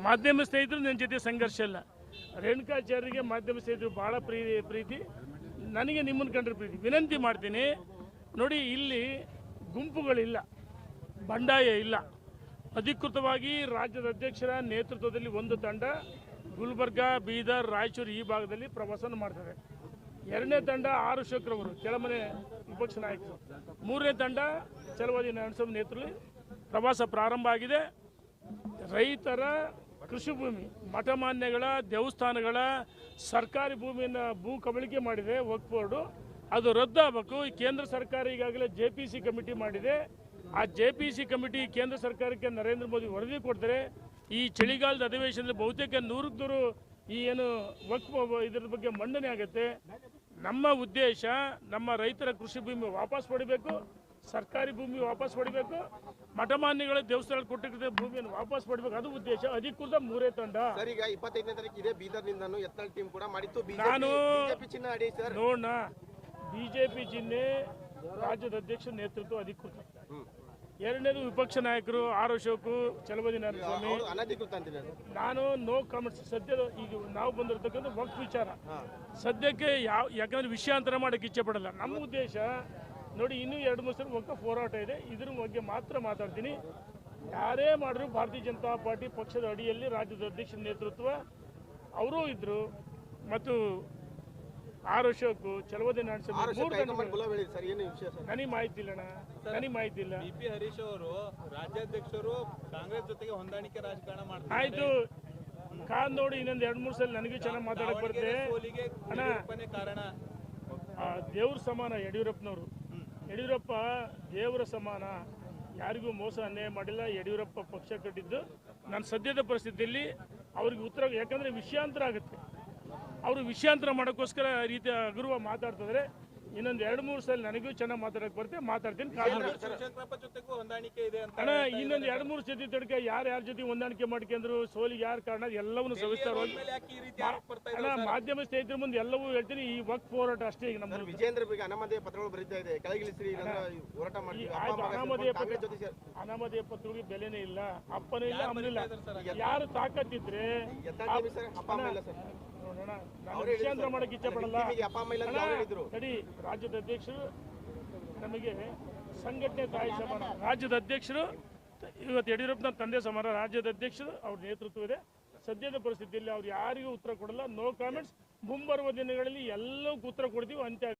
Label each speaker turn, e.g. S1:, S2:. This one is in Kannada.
S1: ಮಾಧ್ಯಮ ಸ್ನೇಹಿತರು ನನ್ನ ಜೊತೆ ಸಂಘರ್ಷ ಇಲ್ಲ. ರೇಣುಕಾಚಾರ್ಯರಿಗೆ ಮಾಧ್ಯಮ ಸ್ನೇಹಿತರು ಭಾಳ ಪ್ರೀತಿ, ನನಗೆ ನಿಮ್ಮನ್ನು ಕಂಡ್ರೆ ಪ್ರೀತಿ. ವಿನಂತಿ ಮಾಡ್ತೀನಿ ನೋಡಿ, ಇಲ್ಲಿ ಗುಂಪುಗಳಿಲ್ಲ, ಬಂಡಾಯ ಇಲ್ಲ. ಅಧಿಕೃತವಾಗಿ ರಾಜ್ಯದ ಅಧ್ಯಕ್ಷರ ನೇತೃತ್ವದಲ್ಲಿ ಒಂದು ತಂಡ ಗುಲ್ಬರ್ಗ, ಬೀದರ್, ರಾಯಚೂರು ಈ ಭಾಗದಲ್ಲಿ ಪ್ರವಾಸನ ಮಾಡ್ತಾರೆ. ಎರಡನೇ ತಂಡ ಆರ್ ಅಶೋಕ್ರವರು, ಕೆಳಮನೆ ವಿಪಕ್ಷ ನಾಯಕರು. ಮೂರನೇ ತಂಡ ಚಲವಾದಿ ನಾರಾಯಣಸ್ವಾಮಿ ನೇತೃತ್ವದಲ್ಲಿ ಪ್ರವಾಸ ಪ್ರಾರಂಭ ಆಗಿದೆ. ರೈತರ ಕೃಷಿ ಭೂಮಿ, ಮಠಮಾನ್ಯಗಳ, ದೇವಸ್ಥಾನಗಳ ಸರ್ಕಾರಿ ಭೂಮಿಯನ್ನು ಭೂ ಕಬಳಿಕೆ ಮಾಡಿದೆ ವಕ್ಫ್ ಬೋರ್ಡು. ಅದು ರದ್ದು ಆಗಬೇಕು. ಕೇಂದ್ರ ಸರ್ಕಾರ ಈಗಾಗಲೇ JPC ಕಮಿಟಿ ಮಾಡಿದೆ. ಆ JPC ಕಮಿಟಿ ಕೇಂದ್ರ ಸರ್ಕಾರಕ್ಕೆ ನರೇಂದ್ರ ಮೋದಿ ವರದಿ ಕೊಡ್ತಾರೆ. ಈ ಚಳಿಗಾಲದ ಅಧಿವೇಶನದಲ್ಲಿ ಬಹುತೇಕ 100 ಈ ಏನು ವಕ್ಫ್ ಇದರ ಬಗ್ಗೆ ಮಂಡನೆ ಆಗುತ್ತೆ. ನಮ್ಮ ಉದ್ದೇಶ ನಮ್ಮ ರೈತರ ಕೃಷಿ ಭೂಮಿ ವಾಪಸ್ ಪಡಿಬೇಕು, ಸರ್ಕಾರಿ ಭೂಮಿ ವಾಪಸ್ ಪಡಿಬೇಕು, ಮಠಮಾನ್ಯಗಳ ದೇವಸ್ಥಾನ ಕೊಟ್ಟಿದ್ದ ಭೂಮಿಯನ್ನು ವಾಪಸ್ ಪಡಿಬೇಕು. ಅದು ಉದ್ದೇಶ. ಅಧಿಕೃತ ಮೂರೇ ತಂಡ.
S2: ಈಗ 25ನೇ ತಾರೀಕು ಇದೆ ಬೀದರ್ನಿಂದ ಯತ್ನಾಳ್ ಟೀಮ್ ಕೂಡ ಮಾಡಿತ್ತು.
S1: ನಾನು
S2: ಚಿಹ್ನೆ ಅಡಿ ಸರ್
S1: ನೋಡೋಣ. BJP ಚಿಹ್ನೆ ರಾಜ್ಯದ ಅಧ್ಯಕ್ಷ ನೇತೃತ್ವ ಅಧಿಕೃತ. ಎರಡನೇದು ವಿಪಕ್ಷ ನಾಯಕರು ಆರ್ ಅಶೋಕ್, ಚಲವಾದಿ ನಾರಾಯಣಸ್ವಾಮಿ.
S2: ಅನಧಿಕೃತ ಅಂತೀನಿ
S1: ನಾನು ನೋ ಕಾಮೆಂಟ್ಸ್. ಸದ್ಯದ ಈಗ ನಾವು ಬಂದಿರತಕ್ಕಂಥ ವಕ್ಫ್ ವಿಚಾರ ಸದ್ಯಕ್ಕೆ ಯಾಕಂದ್ರೆ ವಿಷಯಾಂತರ ಮಾಡೋಕ್ಕೆ ಇಚ್ಛೆ ಪಡಲ್ಲ. ನಮ್ಮ ಉದ್ದೇಶ ನೋಡಿ, ಇನ್ನೂ 2-3 ಸಲ ವಕ್ಫ್ ಹೋರಾಟ ಇದೆ. ಇದ್ರ ಬಗ್ಗೆ ಮಾತ್ರ ಮಾತಾಡ್ತೀನಿ. ಯಾರೇ ಮಾಡಿದ್ರು ಭಾರತೀಯ ಜನತಾ ಪಾರ್ಟಿ ಪಕ್ಷದ ಅಡಿಯಲ್ಲಿ ರಾಜ್ಯದ ಅಧ್ಯಕ್ಷ ನೇತೃತ್ವ ಅವರೂ ಇದ್ರು, ಮತ್ತು ಆರ್ ಅಶೋಕ್, ಚಲವಾದಿ ನಾರಾಯಣಸ್ವಾಮಿ ನನಗೆ ಮಾಹಿತಿ ಇಲ್ಲ ನನಗೆ ಮಾಹಿತಿ ಇಲ್ಲ.
S3: BP ಹರೀಶ್ ಅವರು ರಾಜ್ಯಾಧ್ಯಕ್ಷರು ಕಾಂಗ್ರೆಸ್ ಜೊತೆಗೆ ಹೊಂದಾಣಿಕೆ ರಾಜಕಾರಣ ಮಾಡ್ತಾರೆ.
S1: ಆಯ್ತು, ಕಾದ್ ನೋಡಿ. ಇನ್ನೊಂದು 2-3 ಸಲ ನನಗೂ ಚೆನ್ನಾಗಿ ಮಾತಾಡಕ್ ಬರುತ್ತೆ.
S3: ಕಾರಣ
S1: ದೇವ್ರ ಸಮಾನ ಯಡಿಯೂರಪ್ಪನವರು. ಯಡಿಯೂರಪ್ಪ ದೇವರ ಸಮಾನ, ಯಾರಿಗೂ ಮೋಸ ಅನ್ಯಾಯ ಮಾಡಿಲ್ಲ. ಯಡಿಯೂರಪ್ಪ ಪಕ್ಷ ಕಟ್ಟಿದ್ದು ನಾನು ಸದ್ಯದ ಪರಿಸ್ಥಿತಿಯಲ್ಲಿ ಅವ್ರಿಗೆ ಉತ್ತರ, ಯಾಕಂದ್ರೆ ವಿಷಯಾಂತರ ಆಗುತ್ತೆ. ಅವರು ವಿಷಯಾಂತರ ಮಾಡೋಕ್ಕೋಸ್ಕರ ರೀತಿಯ ಹಗುರವಾಗಿ ಮಾತಾಡ್ತಿದ್ರೆ. ಇನ್ನೊಂದು 2-3 ಸಲ ನನಗೂ ಚೆನ್ನಾಗಿ ಮಾತಾಡಕ್ ಬರುತ್ತೆ, ಮಾತಾಡ್ತೀನಿ.
S3: ಹೊಂದಾಣಿಕೆ ಇದೆ
S1: ಅಣ್ಣ, ಇನ್ನೊಂದು 2-3 ಸತಿ ತಡಕ ಯಾರ ಜೊತೆ ಹೊಂದಾಣಿಕೆ ಮಾಡ್ಕೊಂಡ್ರು, ಸೋಲಿಗೆ ಯಾರು ಕಾರಣ, ಎಲ್ಲವನ್ನೂ ಸವಿಸ್ತಾರವಾಗಿ ಅಣ್ಣ ಮಾಧ್ಯಮ ಸ್ನೇಹಿತರ ಮುಂದೆ ಎಲ್ಲವೂ ಹೇಳ್ತೀನಿ. ಈ ವಕ್ಫ್ ಹೋರಾಟ ಅಷ್ಟೇ. ಈಗ ನಮ್ಮ
S2: ವಿಜೇಂದ್ರ ಬಗ್ಗೆ ಅನಾಮಧೇಯ ಪತ್ರಗಳು ಬರೀತಾ ಇದೆ, ಕೆಳಗಿಳಿಸ್ರಿ ಹೋರಾಟ ಮಾಡಿ.
S1: ಅನಾಮಧೇಯ ಪತ್ರಗಳಿಗೆ ಬೆಲೆನೇ ಇಲ್ಲ, ಅಪ್ಪನೇ ಇಲ್ಲ, ಅಮ್ಮನಿಲ್ಲ. ಯಾರು ತಾಕತ್ತಿದ್ರೆ ನೋಡೋಣ. ನಾನು ವಿಷಯಾಂತರ ಮಾಡಕ್ಕೆ ಇಚ್ಛೆ ಪಡಲ್ಲ. ನಡಿ, ರಾಜ್ಯದ ಅಧ್ಯಕ್ಷರು ನಮಗೆ ಸಂಘಟನೆ ತಾಯಿ ಸಮಾನ. ರಾಜ್ಯದ ಅಧ್ಯಕ್ಷರು ಇವತ್ತು ಯಡಿಯೂರಪ್ಪನ ತಂದೆ ಸಮಾನ. ರಾಜ್ಯದ ಅಧ್ಯಕ್ಷರು ಅವ್ರ ನೇತೃತ್ವ ಇದೆ. ಸದ್ಯದ ಪರಿಸ್ಥಿತಿಯಲ್ಲಿ ಅವ್ರು ಯಾರಿಗೂ ಉತ್ತರ ಕೊಡಲ್ಲ. No comments. ಮುಂಬರುವ ದಿನಗಳಲ್ಲಿ ಎಲ್ಲವೂ ಉತ್ತರ ಕೊಡ್ತೀವಿ. ಅಂತ್ಯ